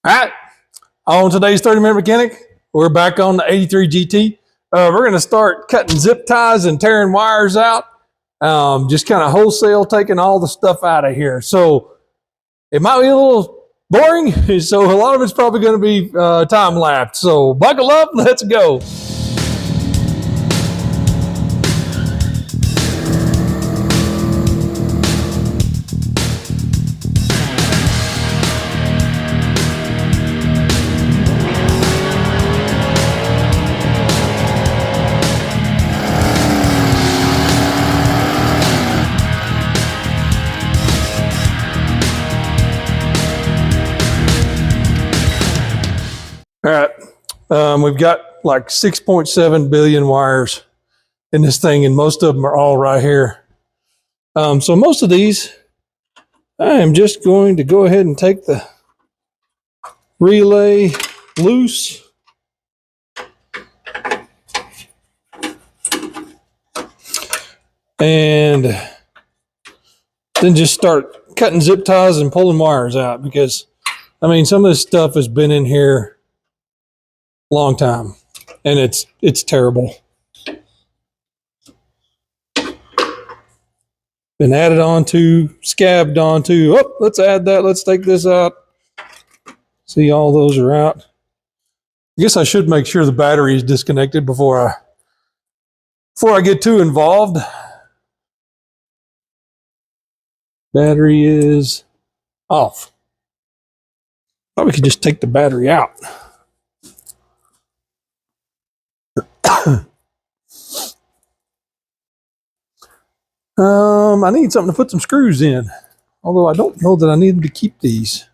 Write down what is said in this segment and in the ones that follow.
All right, on today's 30-minute mechanic, we're back on the 83 GT. We're going to start cutting zip ties and tearing wires out, just kind of wholesale taking all the stuff out of here. So it might be a little boring, so a lot of it's probably going to be time-lapsed. So buckle up, let's go. All right, we've got like 6.7 billion wires in this thing, and most of them are all right here. So most of these, I am just going to go ahead and take the relay loose. And then just start cutting zip ties and pulling wires out, because I mean, some of this stuff has been in here long time, and it's terrible. Been added onto, scabbed onto. Oh, let's add that. Let's take this out. See, all those are out. I guess I should make sure the battery is disconnected before I get too involved. Battery is off. Probably could just take the battery out. I need something to put some screws in, although I don't know that I need to keep these.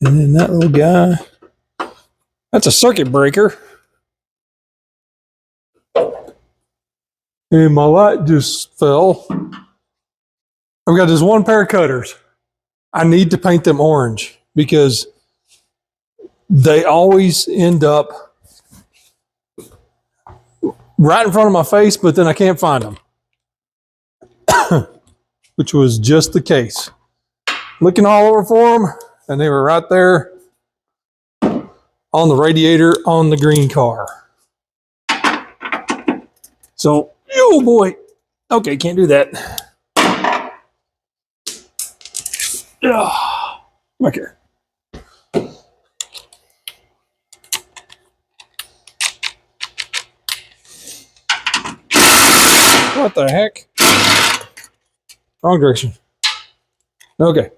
And then that little guy, that's a circuit breaker. And my light just fell. I've got this one pair of cutters. I need to paint them orange because they always end up right in front of my face, but then I can't find them, which was just the case. Looking all over for them, and they were right there on the radiator on the green car. So, oh boy. Okay, can't do that. Back here. What the heck? Wrong direction. Okay.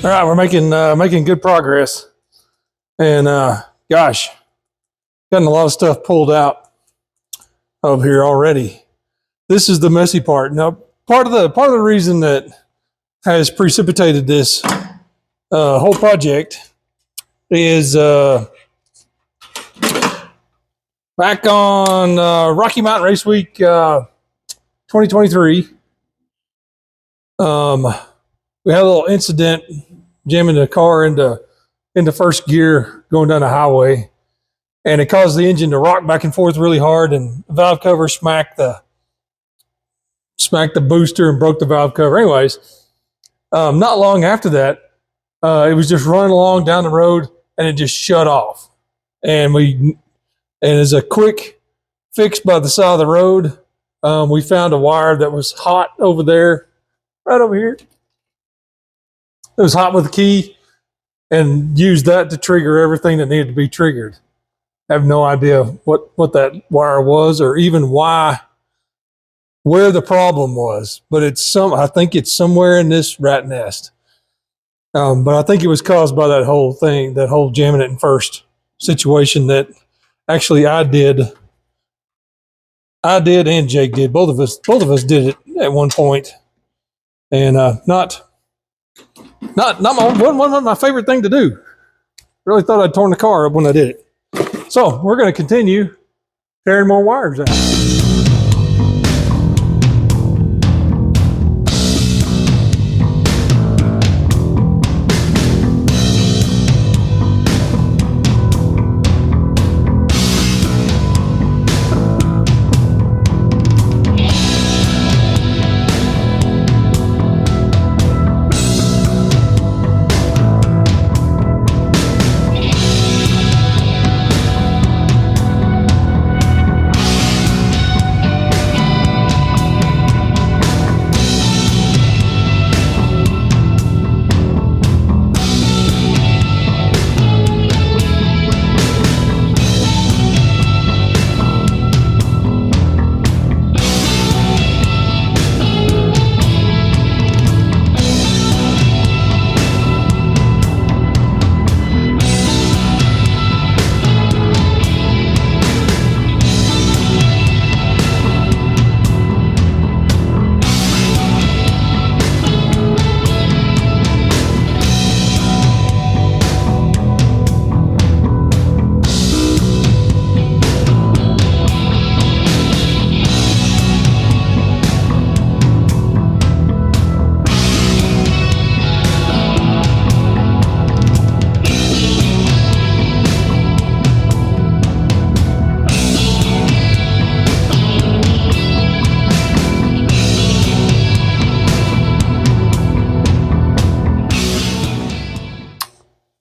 All right, we're making good progress, and gosh, gotten a lot of stuff pulled out of here already. This is the messy part. Now, part of the reason that has precipitated this whole project is back on Rocky Mountain Race Week 2023. We had a little incident jamming the car into first gear going down the highway. and it caused the engine to rock back and forth really hard, and the valve cover smacked the booster and broke the valve cover. Anyways, not long after that, it was just running along down the road, and it just shut off. And as a quick fix by the side of the road, we found a wire that was hot over there, right over here. It was hot with the key, and used that to trigger everything that needed to be triggered. I have no idea what that wire was, or even where the problem was, but I think it's somewhere in this rat nest. But I think it was caused by that whole thing, that whole jamming it in first situation that actually I did and Jake did. Both of us did it at one point. And not one of my favorite thing to do. Really thought I'd torn the car up when I did it. So we're going to continue tearing more wires out.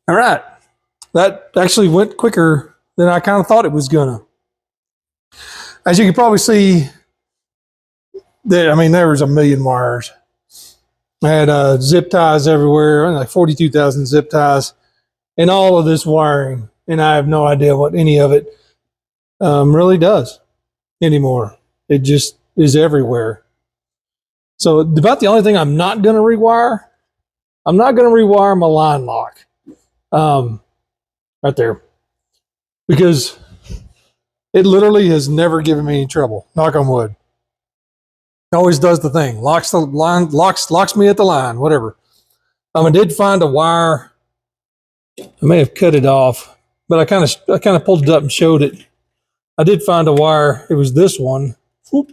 All right. That actually went quicker than I kind of thought it was gonna. As you can probably see, there was a million wires. I had zip ties everywhere, like 42,000 zip ties, and all of this wiring. And I have no idea what any of it really does anymore. It just is everywhere. So about the only thing I'm not going to rewire, I'm not going to rewire my line lock. Right there, because it literally has never given me any trouble. Knock on wood. It always does the thing. Locks the line, locks me at the line, whatever. I did find a wire. I may have cut it off, but I kind of pulled it up and showed it. I did find a wire. It was this one. Whoop.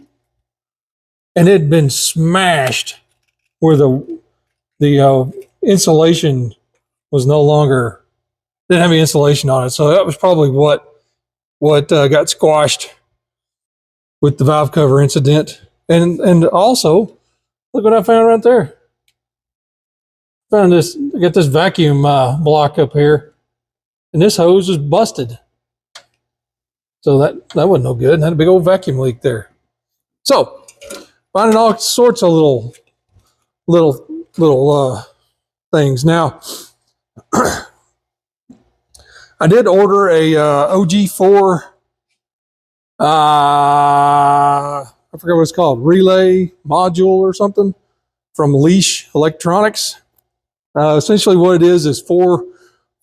And it had been smashed where the insulation was no longer, didn't have any insulation on it. So that was probably what got squashed with the valve cover incident. And also, look what I found right there. Found this, I got this vacuum block up here, and this hose is busted. So that wasn't no good. Had a big old vacuum leak there. So finding all sorts of little things. Now, I did order a OG4, I forget what it's called, relay module or something from Leash Electronics. Essentially what it is four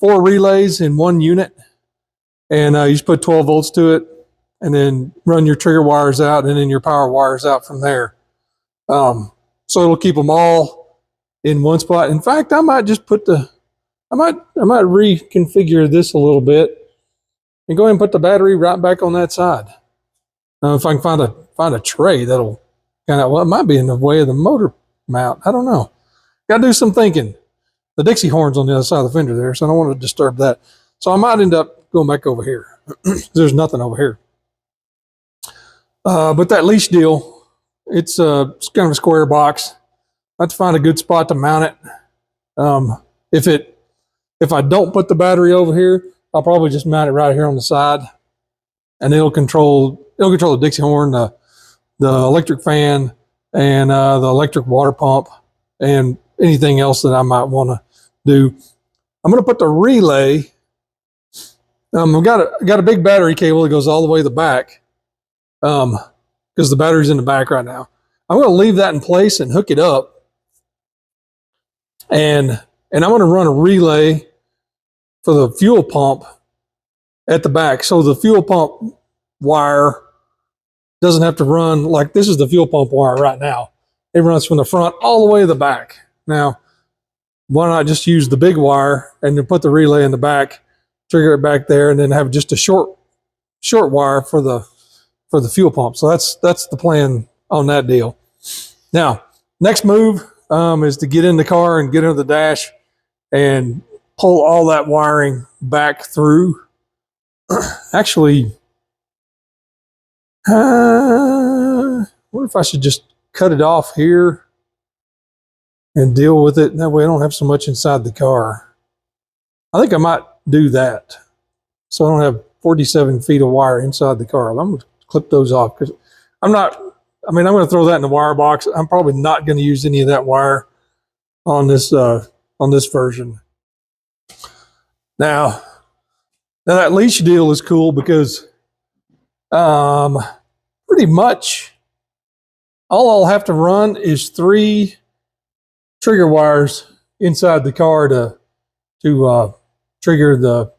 relays in one unit, and you just put 12 volts to it and then run your trigger wires out and then your power wires out from there. So it'll keep them all in one spot. In fact, I might just put I might reconfigure this a little bit and go ahead and put the battery right back on that side. If I can find a tray that'll it might be in the way of the motor mount. I don't know. Got to do some thinking. The Dixie horn's on the other side of the fender there, so I don't want to disturb that. So I might end up going back over here. There's nothing over here. But that leash deal, it's kind of a square box. I have to find a good spot to mount it. If I don't put the battery over here, I'll probably just mount it right here on the side, and it'll control the Dixie horn, the electric fan, and the electric water pump, and anything else that I might want to do. I'm going to put the relay. I've got a big battery cable that goes all the way to the back, because the battery's in the back right now. I'm going to leave that in place and hook it up, and I'm going to run a relay for the fuel pump at the back, so the fuel pump wire doesn't have to run like this is the fuel pump wire right now. It runs from the front all the way to the back. Now, why not just use the big wire and then put the relay in the back, trigger it back there, and then have just a short wire for the fuel pump. So that's the plan on that deal. Now, next move is to get in the car and get under the dash and pull all that wiring back through. Actually, I wonder if I should just cut it off here and deal with it. That way I don't have so much inside the car. I think I might do that, so I don't have 47 feet of wire inside the car. I'm going to clip those off, because I'm going to throw that in the wire box. I'm probably not going to use any of that wire on this version. Now that leash deal is cool because pretty much all I'll have to run is 3 trigger wires inside the car to trigger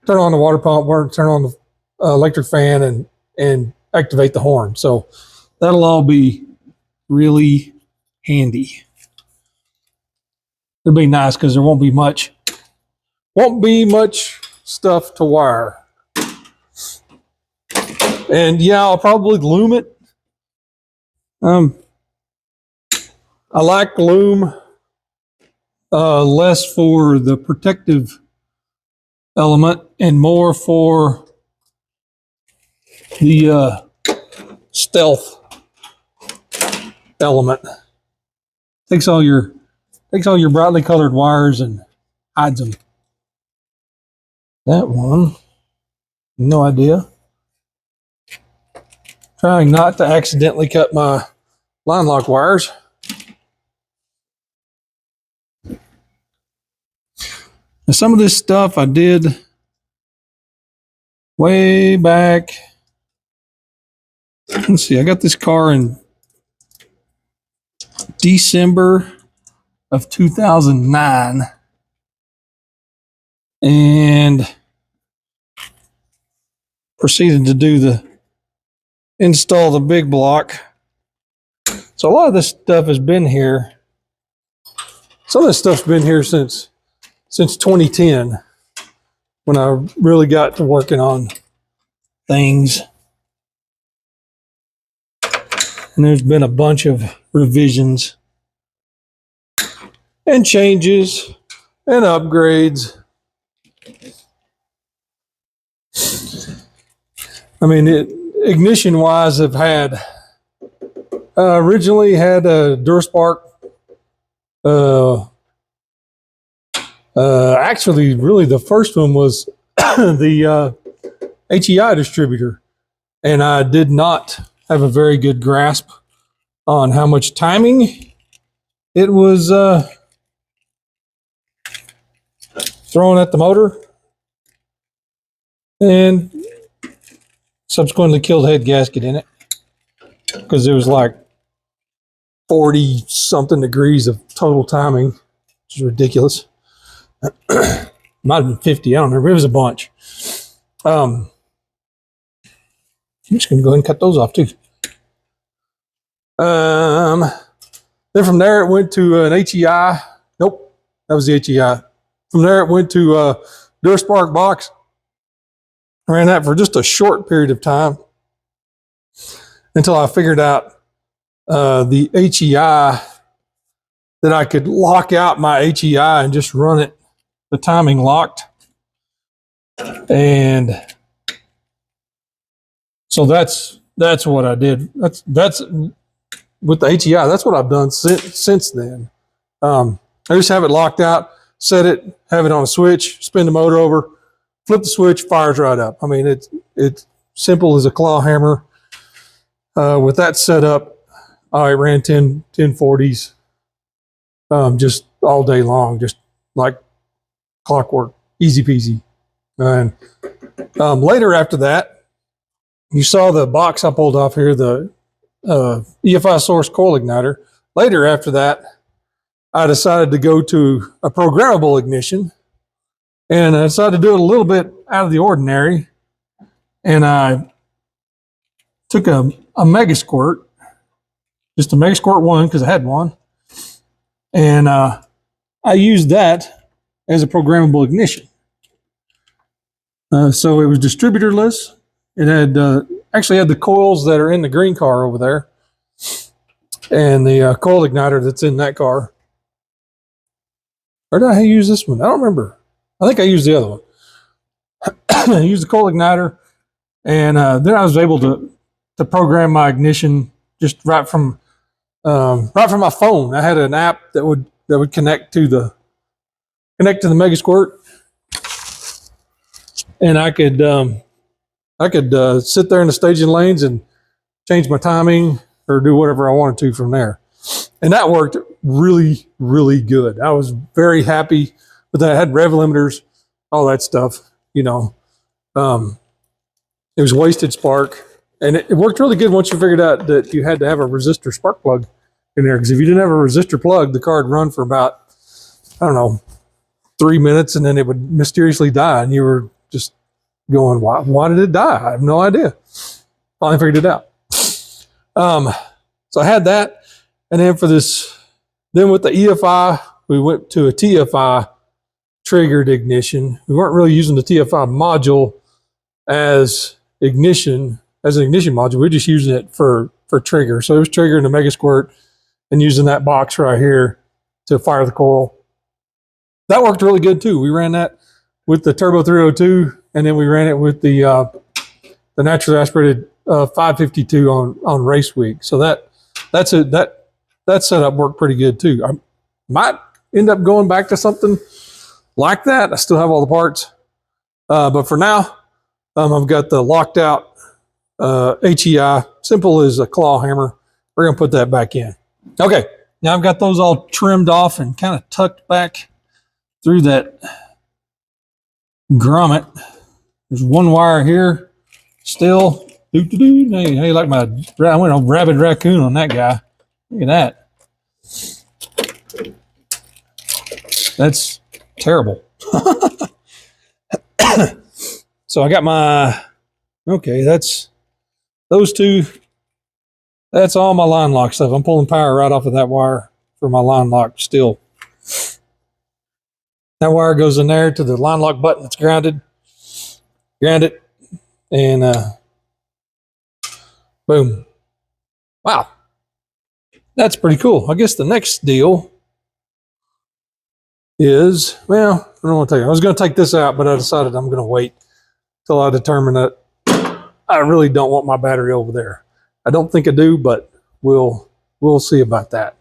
turn on the water pump, or turn on the electric fan, and activate the horn. So that'll all be really handy. It'll be nice because there won't be much stuff to wire. And yeah, I'll probably loom it. I like loom less for the protective element and more for the stealth element. Takes all your brightly colored wires and hides them. That one, no idea. Trying not to accidentally cut my line lock wires. Now, some of this stuff I did way back. Let's see, I got this car in December of 2009. And proceeded to install the big block. So a lot of this stuff has been here. Some of this stuff's been here since 2010, when I really got to working on things. And there's been a bunch of revisions and changes and upgrades. I mean, ignition wise, I've had originally had a Durspark. Actually, really, the first one was the HEI distributor, and I did not have a very good grasp on how much timing it was throwing at the motor, and subsequently killed the head gasket in it because it was like 40 something degrees of total timing, which is ridiculous. Might have been 50, I don't remember. It was a bunch. I'm just going to go ahead and cut those off too. Then from there it went to an HEI. Nope, that was the HEI. From there it went to Durspark box. Ran that for just a short period of time until I figured out the HEI, that I could lock out my HEI and just run it, the timing locked. And so that's what I did. That's with the HEI. That's what I've done since then. I just have it locked out, set it, have it on a switch, spin the motor over, flip the switch, fires right up. I mean, it's simple as a claw hammer. With that set up, I ran 1040s just all day long, just like clockwork, easy peasy. And later after that, you saw the box I pulled off here, the EFI source coil igniter. Later after that, I decided to go to a programmable ignition, and I decided to do it a little bit out of the ordinary. And I took a Mega Squirt, just a Mega Squirt 1 because I had one, and I used that as a programmable ignition. So it was distributorless. It had actually had the coils that are in the green car over there, and the coil igniter that's in that car. Or did I use this one? I don't remember. I think I used the other one. I used the coil igniter, and then I was able to program my ignition just right from my phone. I had an app that would connect to the Mega Squirt, and I could sit there in the staging lanes and change my timing or do whatever I wanted to from there. And that worked really, really good. I was very happy with that. I had rev limiters, all that stuff, you know. It was wasted spark. And it worked really good once you figured out that you had to have a resistor spark plug in there. Because if you didn't have a resistor plug, the car would run for about, I don't know, 3 minutes, and then it would mysteriously die. And you were just going, why did it die? I have no idea. Finally figured it out. So I had that. And then then with the EFI, we went to a TFI triggered ignition. We weren't really using the TFI module as an ignition module. We were just using it for trigger. So it was triggering the Mega Squirt and using that box right here to fire the coil. That worked really good too. We ran that with the Turbo 302, and then we ran it with the naturally aspirated 552 on race week. So that setup worked pretty good too. I might end up going back to something like that. I still have all the parts, but for now, I've got the locked out HEI, simple as a claw hammer. We're gonna put that back in. Okay, now I've got those all trimmed off and kind of tucked back through that grommet. There's one wire here still. Hey, like I went a rabid raccoon on that guy. Look at that. That's terrible. So I got that's those two. That's all my line lock stuff. I'm pulling power right off of that wire for my line lock still. That wire goes in there to the line lock button that's grounded. Ground it, and boom. Wow. That's pretty cool. I guess the next deal is, well, I don't want to tell you. I was going to take this out, but I decided I'm going to wait till I determine that I really don't want my battery over there. I don't think I do, but we'll see about that.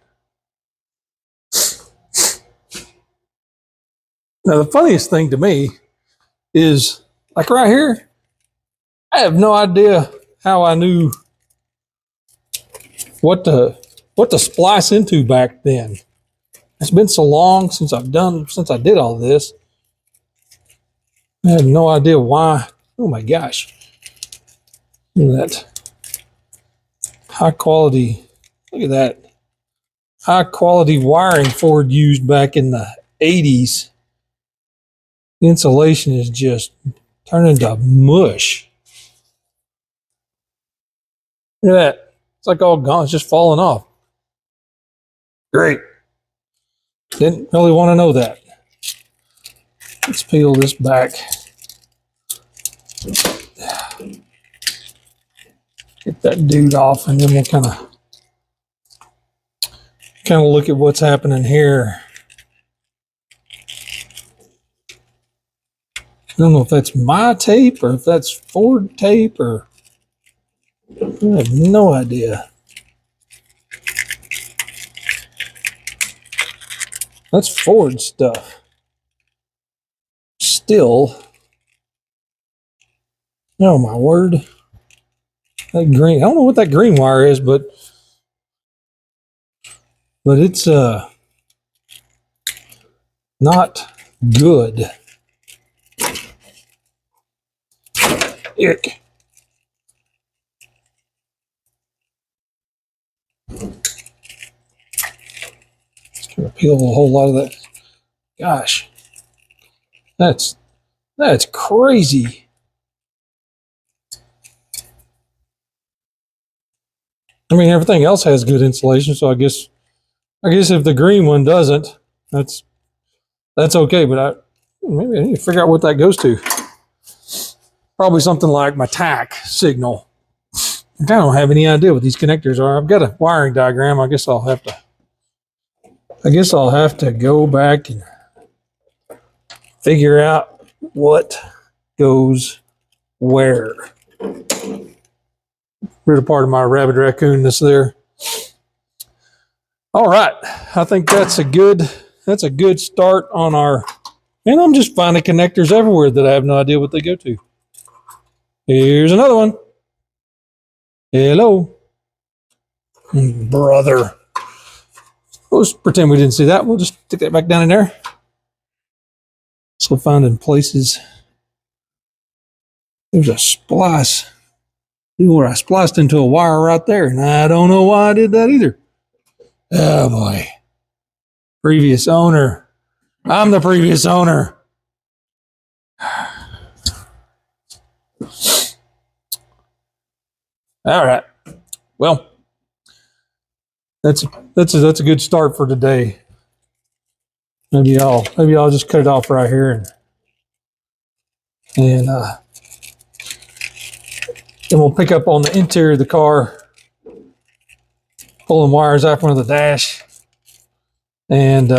Now, the funniest thing to me is, like right here, I have no idea how I knew what to splice into back then. It's been so long since I did all this. I had no idea why. Oh my gosh. Look at that. High quality. Look at that. High quality wiring Ford used back in the 80s. The insulation is just turning to mush. Look at that. It's like all gone. It's just falling off. Great. Didn't really want to know that. Let's peel this back. Get that dude off, and then we'll kind of look at what's happening here. don't know if that's my tape or if that's Ford tape, or I have no idea. That's Ford stuff. Still, oh my word. That green, I don't know what that green wire is, but it's not good. Ick. It's gonna peel a whole lot of that. Gosh, that's crazy. I mean, everything else has good insulation, so I guess if the green one doesn't, that's okay. But maybe I need to figure out what that goes to. Probably something like my TAC signal. I don't have any idea what these connectors are. I've got a wiring diagram. I guess I'll have to go back and figure out what goes where. Rid of part of my rabbit raccoonness there. All right, I think that's a good start on our. And I'm just finding connectors everywhere that I have no idea what they go to. Here's another one. Hello, brother. Let's pretend we didn't see that. We'll just stick that back down in there. Still finding places. There's a splice. Where I spliced into a wire right there, and I don't know why I did that either. Oh boy. Previous owner. I'm the previous owner. All right. Well, that's a good start for today. Maybe I'll just cut it off right here and then we'll pick up on the interior of the car, pulling wires out from the dash, and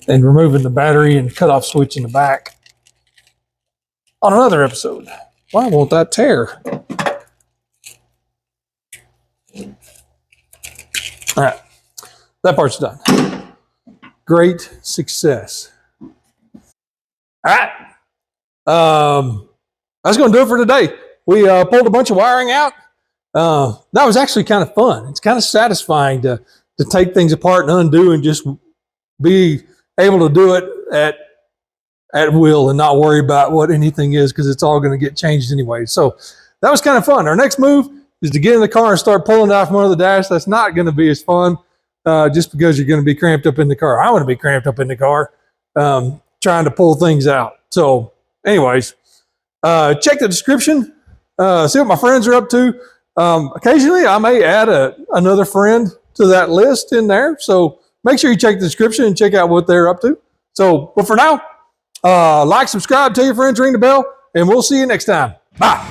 removing the battery and cutoff switch in the back on another episode. Why won't that tear? All right, that part's done. Great success. All right. That's going to do it for today. We pulled a bunch of wiring out. That was actually kind of fun. It's kind of satisfying to take things apart and undo and just be able to do it at will and not worry about what anything is, because it's all going to get changed anyway. So that was kind of fun. Our next move is to get in the car and start pulling it out from under the dash. That's not going to be as fun just because you're going to be cramped up in the car. I want to be cramped up in the car trying to pull things out. So anyways, check the description, see what my friends are up to. Occasionally I may add another friend to that list in there. So make sure you check the description and check out what they're up to. So, but for now, like, subscribe, tell your friends, ring the bell, and we'll see you next time. Bye.